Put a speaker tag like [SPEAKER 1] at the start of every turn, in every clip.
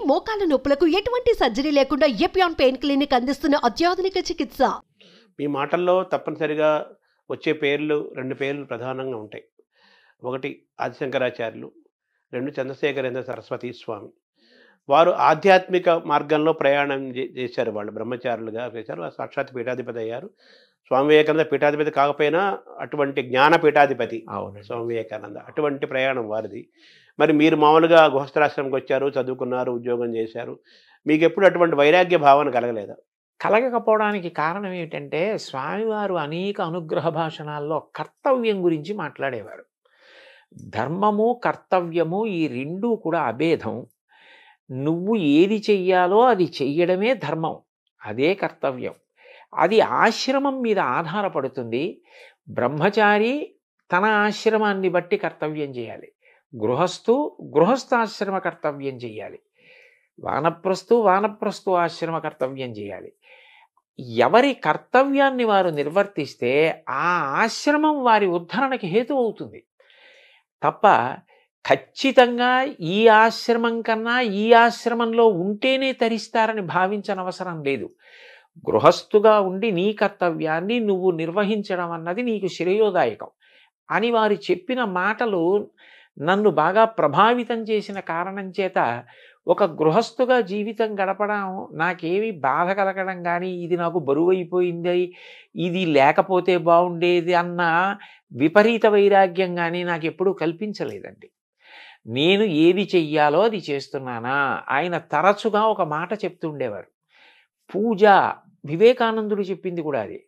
[SPEAKER 1] మోకాల నొప్పులకు ఎటువంటి సర్జరీ లేకుండా ఎపియాన్ పెయిన్ క్లినిక్ అందిస్తున్న అత్యాధునిక చికిత్స.
[SPEAKER 2] మీ మాటల్లో తప్పనిసరిగా వచ్చే పేర్లు 2 పేర్లు ప్రధానంగా ఉంటాయి. ఒకటి ఆదిశంకరాచార్యులు, 2 చంద్రశేఖరేంద్ర సరస్వతి స్వామి. వారు ఆధ్యాత్మిక మార్గంలో ప్రయాణం చేశారు. వాళ్ళు బ్రహ్మచారులుగా చేశారు. సాక్షాత్ పీఠాధిపతి అయ్యారు. స్వామి వివేకానంద పీఠాధిపతి కాకపోయినా అటువంటి జ్ఞాన పీఠాధిపతి స్వామి వివేకానంద. అటువంటి ప్రయాణం వారిది. మరి మీరు మామూలుగా గృహస్థాశ్రమంకి వచ్చారు, చదువుకున్నారు, ఉద్యోగం చేశారు. మీకు ఎప్పుడు అటువంటి వైరాగ్య భావన కలగలేదా?
[SPEAKER 3] కలగకపోవడానికి కారణం ఏమిటంటే స్వామివారు అనేక అనుగ్రహ భాషణాల్లో కర్తవ్యం గురించి మాట్లాడేవారు. ధర్మము కర్తవ్యము ఈ రెండూ కూడా అభేదం. నువ్వు ఏది చెయ్యాలో అది చెయ్యడమే ధర్మం, అదే కర్తవ్యం. అది ఆశ్రమం మీద ఆధారపడుతుంది. బ్రహ్మచారి తన ఆశ్రమాన్ని బట్టి కర్తవ్యం చేయాలి, గృహస్థాశ్రమ కర్తవ్యం చేయాలి, వానప్రస్థు ఆశ్రమ కర్తవ్యం చేయాలి. ఎవరి కర్తవ్యాన్ని వారు నిర్వర్తిస్తే ఆ ఆశ్రమం వారి ఉద్ధరణకి హేతు అవుతుంది తప్ప ఖచ్చితంగా ఈ ఆశ్రమం కన్నా ఈ ఆశ్రమంలో ఉంటేనే తరిస్తారని భావించనవసరం లేదు. గృహస్థుగా ఉండి నీ కర్తవ్యాన్ని నువ్వు నిర్వహించడం అన్నది నీకు శ్రేయోదాయకం అని వారు చెప్పిన మాటలు నన్ను బాగా ప్రభావితం చేసిన కారణం చేత ఒక గృహస్థుగా జీవితం గడపడం నాకేమి బాధ కలగడం కానీ, ఇది నాకు బరువు అయిపోయింది, ఇది లేకపోతే బాగుండేది అన్న విపరీత వైరాగ్యం కానీ నాకు ఎప్పుడూ కల్పించలేదండి. నేను ఏది చెయ్యాలో అది చేస్తున్నానా. ఆయన తరచుగా ఒక మాట చెప్తుండేవారు, పూజ. వివేకానందుడు చెప్పింది కూడా అది.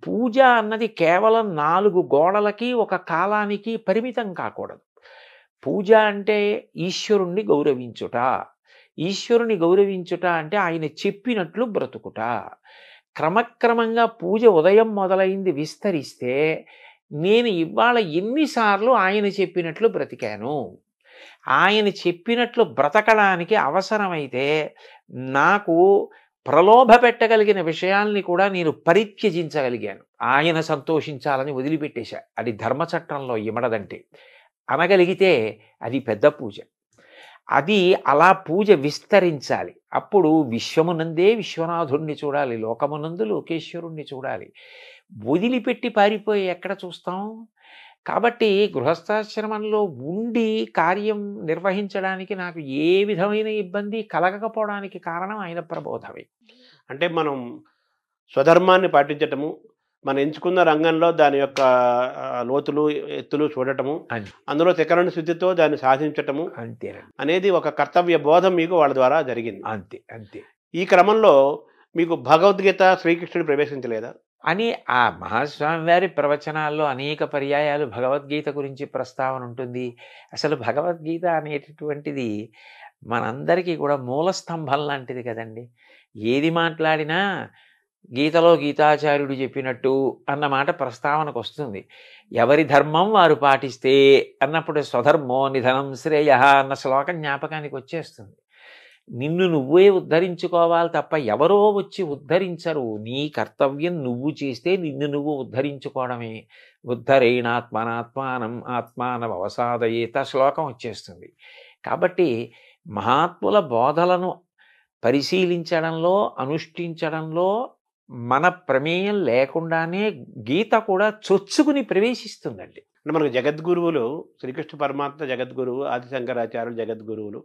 [SPEAKER 3] పూజ అన్నది కేవలం 4 గోడలకి ఒక కాలానికి పరిమితం కాకూడదు. పూజ అంటే ఈశ్వరుణ్ణి గౌరవించుట. ఈశ్వరుని గౌరవించుట అంటే ఆయన చెప్పినట్లు బ్రతుకుట. క్రమక్రమంగా పూజ ఉదయం మొదలైంది విస్తరిస్తే నేను ఇవాళ ఎన్నిసార్లు ఆయన చెప్పినట్లు బ్రతికాను. ఆయన చెప్పినట్లు బ్రతకడానికి అవసరమైతే నాకు ప్రలోభ పెట్టగలిగిన విషయాల్ని కూడా నేను పరిత్యజించగలిగాను. ఆయన సంతోషించాలని వదిలిపెట్టేశా. అది ధర్మచట్టంలో ఇమడదంటే అనగలిగితే అది పెద్ద పూజ. అది అలా పూజ విస్తరించాలి. అప్పుడు విశ్వమునందే విశ్వనాథుణ్ణి చూడాలి, లోకమునందు లోకేశ్వరుణ్ణి చూడాలి. వదిలిపెట్టి పారిపోయి ఎక్కడ చూస్తాం? కాబట్టి గృహస్థాశ్రమంలో ఉండి కార్యం నిర్వహించడానికి నాకు ఏ విధమైన ఇబ్బంది కలగకపోవడానికి కారణం ఆయన ప్రబోధమే.
[SPEAKER 2] అంటే మనం స్వధర్మాన్ని పాటించటము, మనం ఎంచుకున్న రంగంలో దాని యొక్క లోతులు ఎత్తులు చూడటము, అందులో త్రికరణ శుద్ధితో దాన్ని సాధించటము
[SPEAKER 3] అంతే
[SPEAKER 2] అనేది ఒక కర్తవ్య బోధం మీకు వాళ్ళ ద్వారా జరిగింది.
[SPEAKER 3] అంతే అంతే.
[SPEAKER 2] ఈ క్రమంలో మీకు భగవద్గీత శ్రీకృష్ణుడు ప్రవేశించలేదా
[SPEAKER 3] అని ఆ మహాస్వామి వారి ప్రవచనాల్లో అనేక పర్యాయాలు భగవద్గీత గురించి ప్రస్తావన ఉంటుంది. అసలు భగవద్గీత అనేటటువంటిది మనందరికీ కూడా మూలస్తంభం లాంటిది కదండి. ఏది మాట్లాడినా గీతలో గీతాచార్యుడు చెప్పినట్టు అన్నమాట ప్రస్తావనకు వస్తుంది. ఎవరి ధర్మం వారు పాటిస్తే అన్నప్పుడు స్వధర్మో నిధనం శ్రేయ అన్న శ్లోకం జ్ఞాపకానికి వచ్చేస్తుంది. నిన్ను నువ్వే ఉద్ధరించుకోవాలి తప్ప ఎవరో వచ్చి ఉద్ధరించరు. నీ కర్తవ్యం నువ్వు చేస్తే నిన్ను నువ్వు ఉద్ధరించుకోవడమే. ఉద్ధరేణాత్మనాత్మానం ఆత్మానం అవసాదయేత శ్లోకం వచ్చేస్తుంది. కాబట్టి మహాత్ముల బోధలను పరిశీలించడంలో అనుష్ఠించడంలో మన ప్రమేయం లేకుండానే గీత కూడా చొచ్చుకుని ప్రవేశిస్తుందండి.
[SPEAKER 2] అంటే మనకు జగద్గురువులు శ్రీకృష్ణ పరమాత్మ జగద్గురువు, ఆదిశంకరాచార్యులు జగద్గురువులు.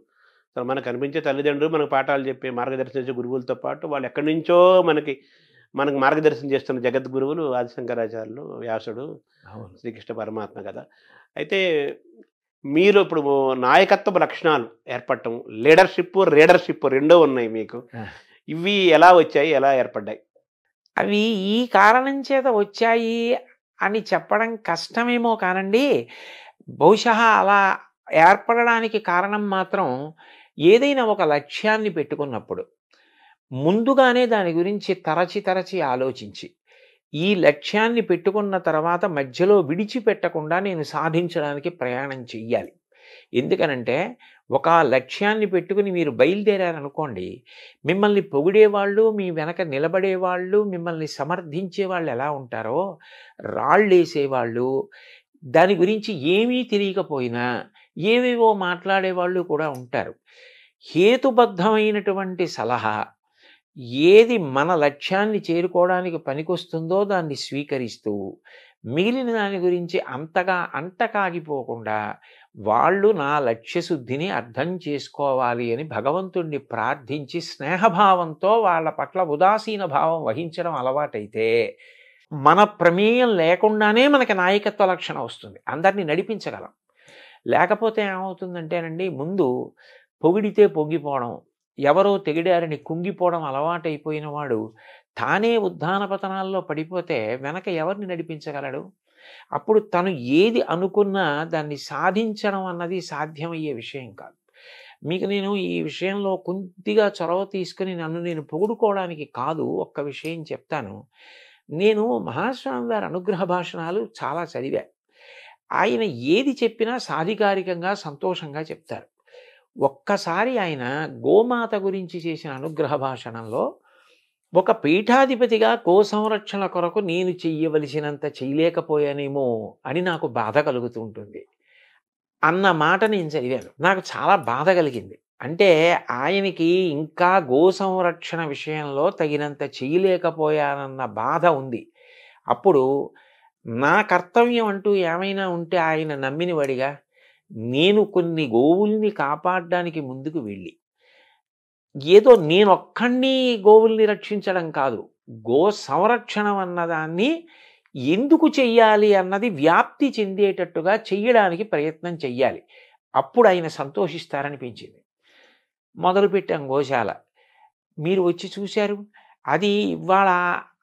[SPEAKER 2] అసలు మనకు కనిపించే తల్లిదండ్రులు మనకు పాఠాలు చెప్పి మార్గదర్శించే గురువులతో పాటు వాళ్ళు ఎక్కడి నుంచో మనకు మార్గదర్శనం చేస్తున్న జగద్గురువులు ఆదిశంకరాచార్యులు, వ్యాసుడు, శ్రీకృష్ణ పరమాత్మ కదా. అయితే మీరు ఇప్పుడు నాయకత్వ లక్షణాలు ఏర్పడటం, రీడర్షిప్ రెండో ఉన్నాయి మీకు. ఇవి ఎలా వచ్చాయి, ఎలా ఏర్పడ్డాయి?
[SPEAKER 3] అవి ఈ కారణం చేత వచ్చాయి అని చెప్పడం కష్టమేమో కానండి. బహుశా అలా ఏర్పడడానికి కారణం మాత్రం ఏదైనా ఒక లక్ష్యాన్ని పెట్టుకున్నప్పుడు ముందుగానే దాని గురించి తరచి ఆలోచించి ఈ లక్ష్యాన్ని పెట్టుకున్న తర్వాత మధ్యలో విడిచిపెట్టకుండా నేను సాధించడానికి ప్రయాణం చెయ్యాలి. ఎందుకనంటే ఒక లక్ష్యాన్ని పెట్టుకుని మీరు బయలుదేరారనుకోండి, మిమ్మల్ని పొగిడేవాళ్ళు, మీ వెనక నిలబడేవాళ్ళు, మిమ్మల్ని సమర్థించే వాళ్ళు ఎలా ఉంటారో, రాళ్ళేసేవాళ్ళు, దాని గురించి ఏమీ తెలియకపోయినా ఏవేవో మాట్లాడేవాళ్ళు కూడా ఉంటారు. హేతుబద్ధమైనటువంటి సలహా ఏది మన లక్ష్యాన్ని చేరుకోవడానికి పనికొస్తుందో దాన్ని స్వీకరిస్తూ మిగిలిన దాని గురించి అంతగా అంటకాగిపోకుండా వాళ్ళు నా లక్ష్యశుద్ధిని అర్థం చేసుకోవాలి అని భగవంతుణ్ణి ప్రార్థించి స్నేహభావంతో వాళ్ళ పట్ల ఉదాసీన భావం వహించడం అలవాటైతే మన ప్రమేయం లేకుండానే మనకి నాయకత్వ లక్షణం వస్తుంది, అందరినీ నడిపించగలం. లేకపోతే ఏమవుతుందంటేనండి, ముందు పొగిడితే పొంగిపోవడం, ఎవరో తెగిడారని కుంగిపోవడం అలవాటైపోయిన వాడు తానే ఉద్దాన పతనాల్లో పడిపోతే వెనక ఎవరిని నడిపించగలడు? అప్పుడు తను ఏది అనుకున్నా దాన్ని సాధించడం అన్నది సాధ్యమయ్యే విషయం కాదు. మీకు నేను ఈ విషయంలో కొద్దిగా చొరవ తీసుకుని నన్ను నేను పొగుడుకోవడానికి కాదు, ఒక్క విషయం చెప్తాను. నేను మహాస్వామి వారి అనుగ్రహ భాషణాలు చాలా చదివా. ఆయన ఏది చెప్పినా సాధికారికంగా సంతోషంగా చెప్తారు. ఒక్కసారి ఆయన గోమాత గురించి చేసిన అనుగ్రహ భాషణంలో ఒక పీఠాధిపతిగా గో సంరక్షణ కొరకు నేను చెయ్యవలసినంత చేయలేకపోయానేమో అని నాకు బాధ కలుగుతూ ఉంటుంది అన్న మాట నేను చదివాను. నాకు చాలా బాధ కలిగింది. అంటే ఆయనకి ఇంకా గో సంరక్షణ విషయంలో తగినంత చేయలేకపోయానన్న బాధ ఉంది. అప్పుడు నా కర్తవ్యం అంటూ ఏమైనా ఉంటే ఆయన నమ్మిన వాడిగా నేను కొన్ని గోవుల్ని కాపాడడానికి ముందుకు వెళ్ళి, ఏదో నేనొక్కడిని గోవుల్ని రక్షించడం కాదు, గో సంరక్షణం అన్నదాన్ని ఎందుకు చెయ్యాలి అన్నది వ్యాప్తి చెందేటట్టుగా చెయ్యడానికి ప్రయత్నం చెయ్యాలి. అప్పుడు ఆయన సంతోషిస్తారనిపించింది. మొదలుపెట్టాం గోశాల. మీరు వచ్చి చూశారు. అది ఇవాళ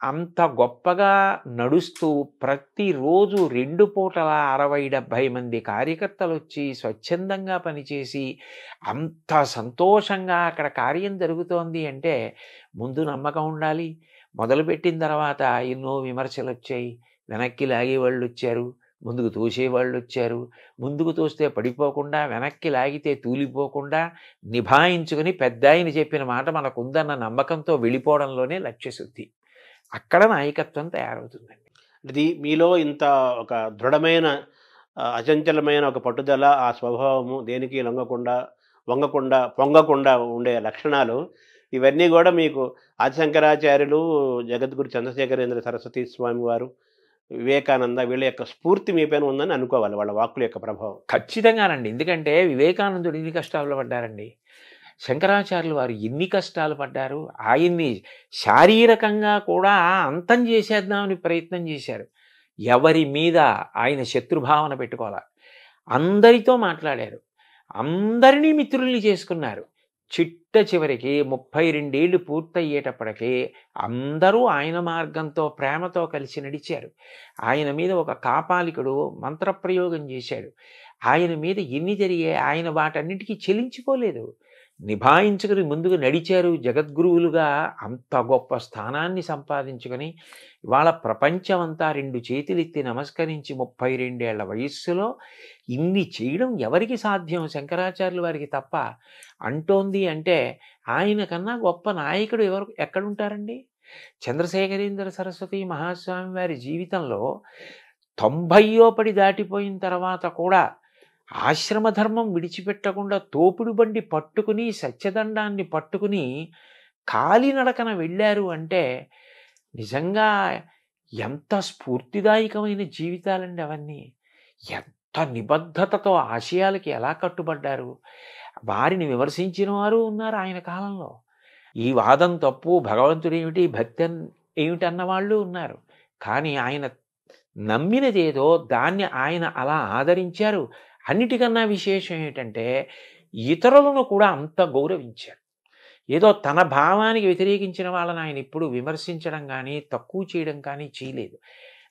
[SPEAKER 3] అంత గొప్పగా నడుస్తూ ప్రతిరోజు 2 పూటల 60-70 మంది కార్యకర్తలు వచ్చి స్వచ్ఛందంగా పనిచేసి అంత సంతోషంగా అక్కడ కార్యం జరుగుతోంది అంటే ముందు నమ్మకం ఉండాలి. మొదలుపెట్టిన తర్వాత ఎన్నో విమర్శలు వచ్చాయి, వెనక్కి లాగేవాళ్ళు వచ్చారు, ముందుకు తోసేవాళ్ళు వచ్చారు. ముందుకు తోస్తే పడిపోకుండా, వెనక్కి లాగితే తూలిపోకుండా నిభాయించుకుని పెద్ద ఆయన చెప్పిన మాట మనకుందన్న నమ్మకంతో వెళ్ళిపోవడంలోనే లక్ష్యశుద్ధి. అక్కడ నాయకత్వం తయారవుతుందండి.
[SPEAKER 2] ఇది మీలో ఇంత ఒక దృఢమైన అచంచలమైన ఒక పట్టుదల, ఆ స్వభావము, దేనికి లొంగకుండా వంగకుండా పొంగకుండా ఉండే లక్షణాలు, ఇవన్నీ కూడా మీకు ఆదిశంకరాచార్యులు, జగద్గురు చంద్రశేఖరేంద్ర సరస్వతి స్వామి వారు, వివేకానంద వీళ్ళ యొక్క స్ఫూర్తి మీ పైన ఉందని అనుకోవాలి, వాళ్ళ వాక్కుల యొక్క ప్రభావం.
[SPEAKER 3] ఖచ్చితంగానండి. ఎందుకంటే వివేకానందుడు ఎన్ని కష్టాలు పడ్డారండి, శంకరాచార్యులు వారు ఎన్ని కష్టాలు పడ్డారు. ఆయన్ని శారీరకంగా కూడా అంతం చేసేద్దామని ప్రయత్నం చేశారు. ఎవరి మీద ఆయన శత్రుభావన పెట్టుకోవాలి. అందరితో మాట్లాడారు, అందరినీ మిత్రుల్ని చేసుకున్నారు. చిట్ట చివరికి 32 ఏళ్ళు పూర్తయ్యేటప్పటికీ అందరూ ఆయన మార్గంతో ప్రేమతో కలిసి నడిచారు. ఆయన మీద ఒక కాపాలికుడు మంత్రప్రయోగం చేశాడు. ఆయన మీద ఎన్ని జరిగే ఆయన వాటన్నిటికీ చెలించిపోలేదు, నిభాయించుకుని ముందుకు నడిచారు. జగద్గురువులుగా అంత గొప్ప స్థానాన్ని సంపాదించుకొని ఇవాళ ప్రపంచమంతా 2 చేతులెత్తి నమస్కరించి 32 ఏళ్ల వయస్సులో ఇన్ని చేయడం ఎవరికి సాధ్యం? శంకరాచార్యుల వారికి తప్ప. అంటోంది అంటే ఆయన కన్నా గొప్ప నాయకుడు ఎక్కడుంటారండి? చంద్రశేఖరేంద్ర సరస్వతి మహాస్వామి వారి జీవితంలో 90 పడి దాటిపోయిన తర్వాత కూడా ఆశ్రమధర్మం విడిచిపెట్టకుండా తోపుడు బండి పట్టుకుని సత్యదండాన్ని పట్టుకుని కాలినడకన వెళ్ళారు అంటే నిజంగా ఎంత స్ఫూర్తిదాయకమైన జీవితాలండి అవన్నీ. ఎంత నిబద్ధతతో ఆశయాలకి ఎలా కట్టుబడ్డారు. వారిని విమర్శించిన వారు ఉన్నారు ఆయన కాలంలో. ఈ వాదం తప్పు, భగవంతుడు ఏమిటి, భక్తి ఏమిటి అన్నవాళ్ళు ఉన్నారు. కానీ ఆయన నమ్మినదేదో దాన్ని ఆయన అలా ఆదరించారు. అన్నిటికన్నా విశేషం ఏంటంటే ఇతరులను కూడా అంత గౌరవించారు. ఏదో తన భావానికి వ్యతిరేకించిన వాళ్ళని ఆయన ఇప్పుడు విమర్శించడం కానీ తక్కువ చేయడం కానీ చేయలేదు.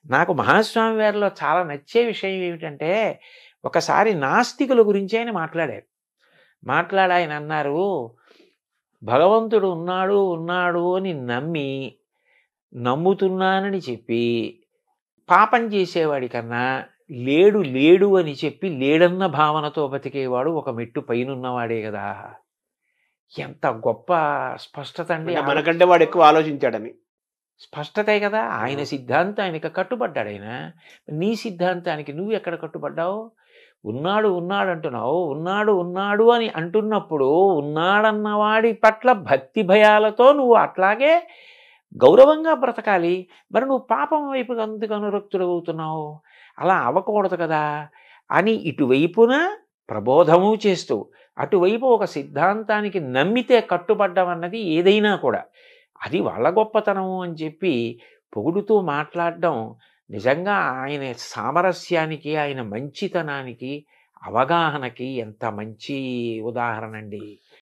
[SPEAKER 3] నాకు మహాస్వామి వారిలో చాలా నచ్చే విషయం ఏమిటంటే ఒకసారి నాస్తికుల గురించి ఆయన మాట్లాడారు. ఆయన అన్నారు, భగవంతుడు ఉన్నాడు అని నమ్ముతున్నానని చెప్పి పాపం చేసేవాడి కన్నా లేడు అని చెప్పి లేడన్న భావనతో బతికేవాడు ఒక మెట్టు పైనున్నవాడే కదా. ఎంత గొప్ప స్పష్టత అండి.
[SPEAKER 2] మనకంటే వాడు ఎక్కువ ఆలోచించాడని
[SPEAKER 3] స్పష్టతే కదా. ఆయన సిద్ధాంతానికి కట్టుబడ్డాడు. ఆయన నీ సిద్ధాంతానికి నువ్వు ఎక్కడ కట్టుబడ్డావు? ఉన్నాడు ఉన్నాడు అంటున్నావు, ఉన్నాడు ఉన్నాడు అని అంటున్నప్పుడు ఉన్నాడన్నవాడి పట్ల భక్తి భయాలతో నువ్వు అట్లాగే గౌరవంగా బ్రతకాలి. మరి నువ్వు పాపం వైపు ఎందుకు అనురక్తుడవుతున్నావు? అలా అవ్వకూడదు కదా అని ఇటువైపున ప్రబోధము చేస్తూ, అటువైపు ఒక సిద్ధాంతానికి నమ్మితే కట్టుబడ్డం అన్నది ఏదైనా కూడా అది వాళ్ళ గొప్పతనము అని చెప్పి పొగుడుతూ మాట్లాడడం నిజంగా ఆయన సామరస్యానికి, ఆయన మంచితనానికి, అవగాహనకి ఎంత మంచి ఉదాహరణ అండి.